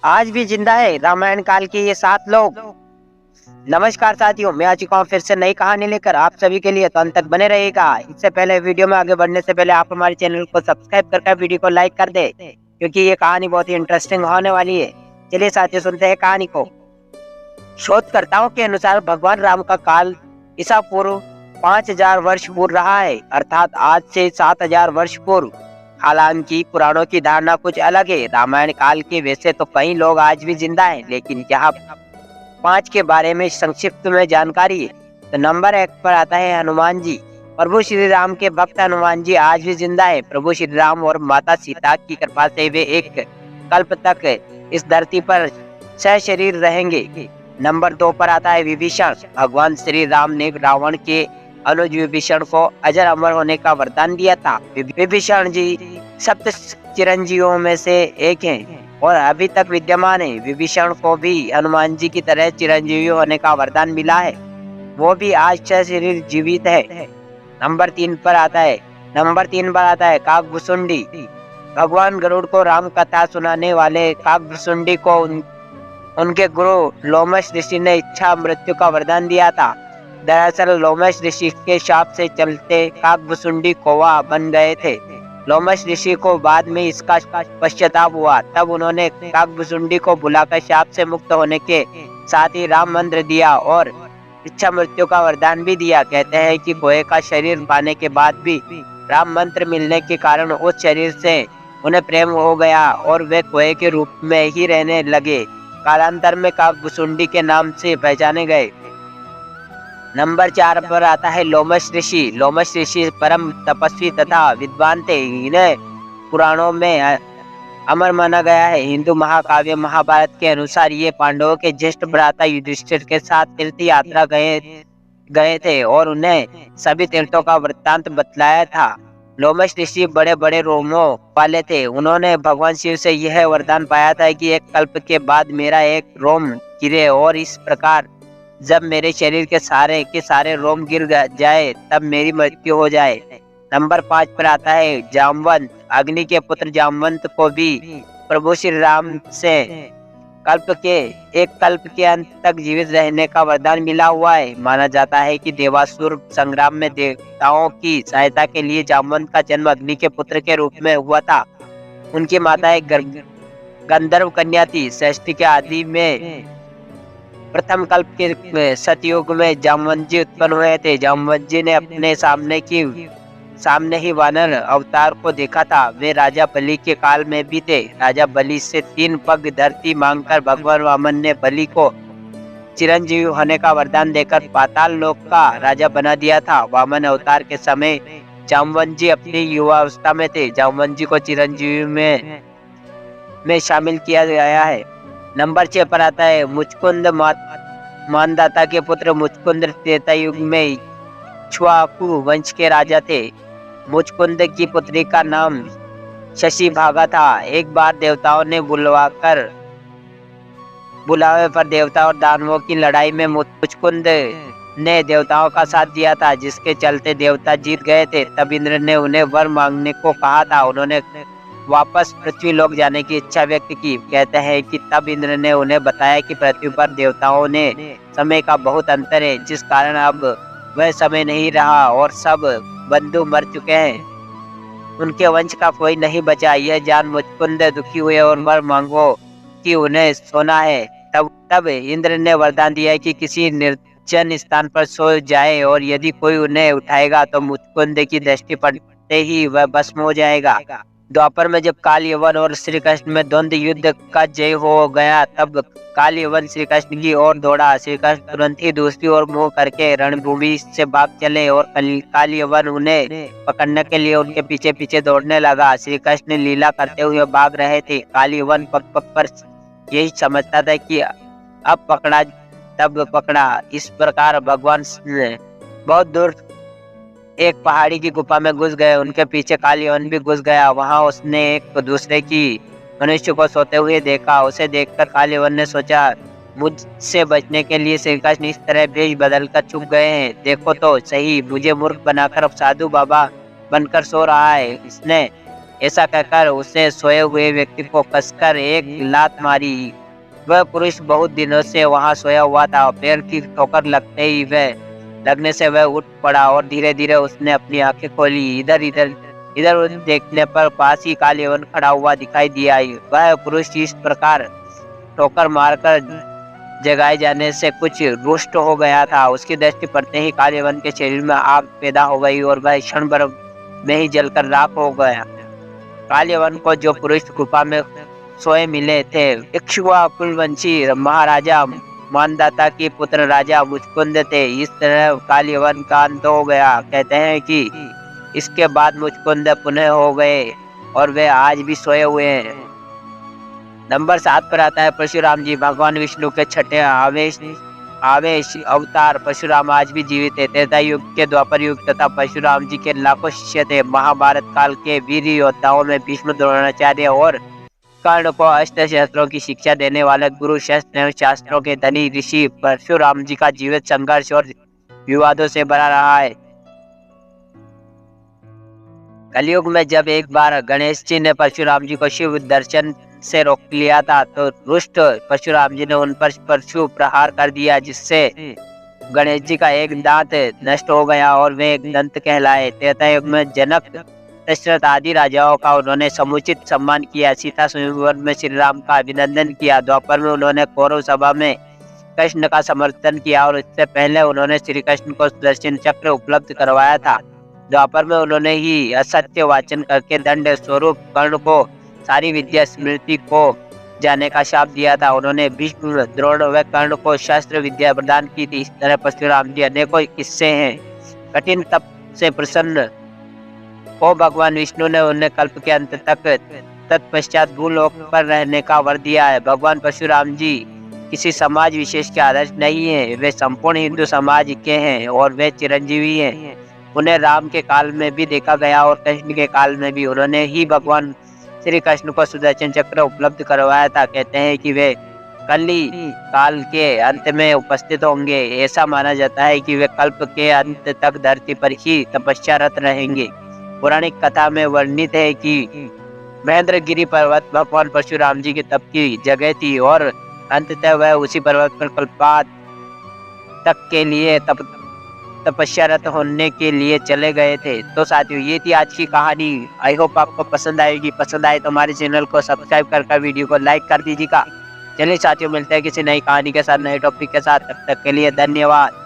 आज भी जिंदा है रामायण काल के ये 7 लोग। नमस्कार साथियों, मैं आ चुका हूँ फिर से नई कहानी लेकर आप सभी के लिए, तो अंत तक बने रहिएगा। इससे पहले वीडियो में आगे बढ़ने से पहले आप हमारे चैनल को सब्सक्राइब करके वीडियो को लाइक कर दे, क्योंकि ये कहानी बहुत ही इंटरेस्टिंग होने वाली है। चलिए साथियों, सुनते हैं कहानी को। शोधकर्ताओं के अनुसार भगवान राम का काल ईसा पूर्व 5000 वर्ष पूर्व रहा है, अर्थात आज से 7000 वर्ष पूर्व। हालांकि पुराणों की धारणा कुछ अलग है। रामायण काल के वैसे तो कई लोग आज भी जिंदा हैं, लेकिन यहाँ 5 के बारे में संक्षिप्त में जानकारी है। तो नंबर 1 पर आता है हनुमान जी। प्रभु श्री राम के भक्त हनुमान जी आज भी जिंदा है। प्रभु श्री राम और माता सीता की कृपा से वे एक कल्प तक इस धरती पर सशरीर रहेंगे। नंबर 2 पर आता है विभीषण। भगवान श्री राम ने रावण के अनुज विभीषण को अजर अमर होने का वरदान दिया था। विभीषण जी सप्त चिरंजीवियों में से एक हैं और अभी तक विद्यमान है। विभीषण को भी हनुमान जी की तरह चिरंजीवी होने का वरदान मिला है। वो भी आज सशरीर जीवित है। नंबर 3 पर आता है काकभुसुंडी। भगवान गरुड़ को राम कथा सुनाने वाले काकभुसुंडी को उनके गुरु लोमश ऋषि ने इच्छा मृत्यु का वरदान दिया था। दरअसल लोमश ऋषि के शाप से चलते काकभुसुंडी कौवा बन गए थे। लोमश ऋषि को बाद में इसका पश्चाताप हुआ। तब उन्होंने काकभुसुंडी को बुलाकर शाप से मुक्त होने के साथ ही राम मंत्र दिया और इच्छा मृत्यु का वरदान भी दिया। कहते हैं कि कौवे का शरीर पाने के बाद भी राम मंत्र मिलने के कारण उस शरीर से उन्हें प्रेम हो गया और वे कौवे के रूप में ही रहने लगे। कालांतर में काकभुसुंडी के नाम से पहचाने गए। नंबर 4 पर आता है लोमश ऋषि। लोमश ऋषि परम तपस्वी तथा विद्वान थे। इन्हें पुराणों में अमर माना गया है। हिंदू महाकाव्य महाभारत के अनुसार ये पांडवों के ज्येष्ठ भ्राता युधिष्ठिर के साथ तीर्थ यात्रा गए थे और उन्हें सभी तीर्थों का वृत्तांत बतलाया था। लोमश ऋषि बड़े बड़े रोमों वाले थे। उन्होंने भगवान शिव से यह वरदान पाया था कि एक कल्प के बाद मेरा एक रोम गिरे और इस प्रकार जब मेरे शरीर के सारे रोम गिर जाए तब मेरी मृत्यु हो जाए। नंबर 5 पर आता है जामवंत। अग्नि के पुत्र जामवंत को भी प्रभु श्री राम से एक कल्प के अंत तक जीवित रहने का वरदान मिला हुआ है। माना जाता है कि देवासुर संग्राम में देवताओं की सहायता के लिए जामवंत का जन्म अग्नि के पुत्र के रूप में हुआ था। उनकी माता एक गंधर्व कन्या थी। सृष्टि के आदि में प्रथम कल्प के सतयुग में जामवंत जी उत्पन्न हुए थे। जामवंत जी ने अपने सामने ही वानर अवतार को देखा था। वे राजा बलि के काल में भी थे। राजा बलि से 3 पग धरती मांगकर भगवान वामन ने बलि को चिरंजीवी होने का वरदान देकर पाताल लोक का राजा बना दिया था। वामन अवतार के समय जामवंत जी अपनी युवावस्था में थे। जामवंत जी को चिरंजीवी में शामिल किया गया है। नंबर 6 पर आता है मुचकुंद। मानदाता के पुत्र मुचकुंद त्रेता युग में इक्ष्वाकु वंश के राजा थे। मुचकुंद की पुत्री का नाम शशि भागा था। एक बार देवताओं ने बुलावे पर देवता और दानवों की लड़ाई में मुचकुंद ने देवताओं का साथ दिया था, जिसके चलते देवता जीत गए थे। तब इंद्र ने उन्हें वर मांगने को कहा था। उन्होंने वापस पृथ्वी लोक जाने की इच्छा व्यक्त की। कहते हैं कि तब इंद्र ने उन्हें बताया कि पृथ्वी पर देवताओं ने समय का बहुत अंतर है, जिस कारण अब वह समय नहीं रहा और सब बंधु मर चुके हैं। उनके वंश का कोई नहीं बचा। यह जान मुचकुंद दुखी हुए और वर मांगो कि उन्हें सोना है। तब इंद्र ने वरदान दिया कि किसी निर्जन स्थान पर सो जाए और यदि कोई उन्हें उठाएगा तो मुचकुंद की दृष्टि पड़ते ही वह भस्म हो जाएगा। द्वापर में जब काल यवन और श्री कृष्ण में द्वंद्व युद्ध का जय हो गया, तब काल यवन श्री कृष्ण की ओर दौड़ा। श्री कृष्ण तुरंत ही दूसरी ओर मुंह करके रणभूमि से भाग चले और काल यवन उन्हें पकड़ने के लिए उनके पीछे पीछे दौड़ने लगा। श्री कृष्ण लीला करते हुए भाग रहे थे। काल यवन पग पग पर यही समझता था कि अब पकड़ा तब पकड़ा। इस प्रकार भगवान बहुत दूर एक पहाड़ी की गुफा में घुस गए। उनके पीछे काल यवन भी घुस गया। वहां उसने एक दूसरे की मनुष्य को सोते हुए देखा। उसे देखकर काल यवन ने सोचा, मुझसे बचने के लिए श्री कृष्ण इस तरह भेष बदलकर छुप गए हैं। देखो तो सही, मुझे मूर्ख बनाकर अब साधु बाबा बनकर सो रहा है। इसने ऐसा कहकर उसने सोए हुए व्यक्ति को कसकर एक लात मारी। वह पुरुष बहुत दिनों से वहां सोया हुआ था। पैर की ठोकर लगने से वह उठ पड़ा और धीरे धीरे उसने अपनी आंखें खोली। इधर उधर देखने पर पास ही कालीवन खड़ा हुआ दिखाई दिया। वह पुरुष इस प्रकार ठोकर मारकर जगाए जाने से कुछ रुष्ट हो गया था। उसकी दृष्टि पड़ते ही कालीवन के शरीर में आग पैदा हो गई और वह क्षण भर में ही जलकर राख हो गया। कालीवन को जो पुरुष गुफा में सोए मिले थे इक्ष्वाकु कुलवंशी महाराजा मानदाता के पुत्र राजा मुचकुंद थे। इस तरह कालीवन का अंत हो गया। कहते हैं कि इसके बाद मुचकुंद पुनः हो गए और वे आज भी सोए हुए हैं। नंबर 7 पर आता है परशुराम जी, भगवान विष्णु के छठे आवेश अवतार परशुराम आज भी जीवित है। त्रेता युग के द्वापर युग तथा परशुराम जी के लाखों शिष्य थे। महाभारत काल के वीर योद्धाओं में भीष्म, द्रोणाचार्य और कर्ण को अस्त्र शस्त्रों की शिक्षा देने वाले गुरु, शस्त्र एवं शास्त्रों के धनी ऋषि परशुराम जी का जीवित संघर्ष और विवादों से भरा रहा है। कलयुग में जब एक बार गणेश जी ने परशुराम जी को शिव दर्शन से रोक लिया था तो रुष्ट परशुराम जी ने उन पर परशु प्रहार कर दिया, जिससे गणेश जी का एक दांत नष्ट हो गया और वे एक दंत कहलाए। त्रेता युग में जनक, दशरथ आदि राजाओं का उन्होंने समुचित सम्मान किया। सीता स्वयंवर में श्री राम का अभिनंदन किया। द्वापर में उन्होंने कौरव सभा में कृष्ण का समर्थन किया और इससे पहले उन्होंने श्री कृष्ण को सुदर्शन चक्र उपलब्ध करवाया था। द्वापर में उन्होंने ही असत्य वाचन करके दंड स्वरूप कर्ण को सारी विद्या स्मृति को जाने का शाप दिया था। उन्होंने भीष्म, द्रोण व कर्ण को शास्त्र विद्या प्रदान की थी। इस तरह परशुराम जी अनेकों किस्से हैं। कठिन तप से प्रसन्न को भगवान विष्णु ने उन्हें कल्प के अंत तक तत्पश्चात भूलोक पर रहने का वर दिया है। भगवान परशुराम जी किसी समाज विशेष के आदर्श नहीं है, वे संपूर्ण हिंदू समाज के हैं और वे चिरंजीवी हैं। उन्हें राम के काल में भी देखा गया और कृष्ण के काल में भी। उन्होंने ही भगवान श्री कृष्ण को सुदर्शन चक्र उपलब्ध करवाया था। कहते हैं कि वे कली काल के अंत में उपस्थित होंगे। ऐसा माना जाता है कि वे कल्प के अंत तक धरती पर ही तपस्यारत रहेंगे। पौराणिक कथा में वर्णित है कि महेंद्रगिरी पर्वत भगवान परशुराम जी के तप की जगह थी और अंततः वह उसी पर्वत पर कल्पांत तक के लिए तपस्यारत होने के लिए चले गए थे। तो साथियों, ये थी आज की कहानी। आई होप आपको पसंद आएगी। पसंद आए तो हमारे चैनल को सब्सक्राइब कर वीडियो को लाइक कर दीजिएगा। चलिए साथियों, मिलते हैं किसी नई कहानी के साथ, नए टॉपिक के साथ। तब तक के लिए धन्यवाद।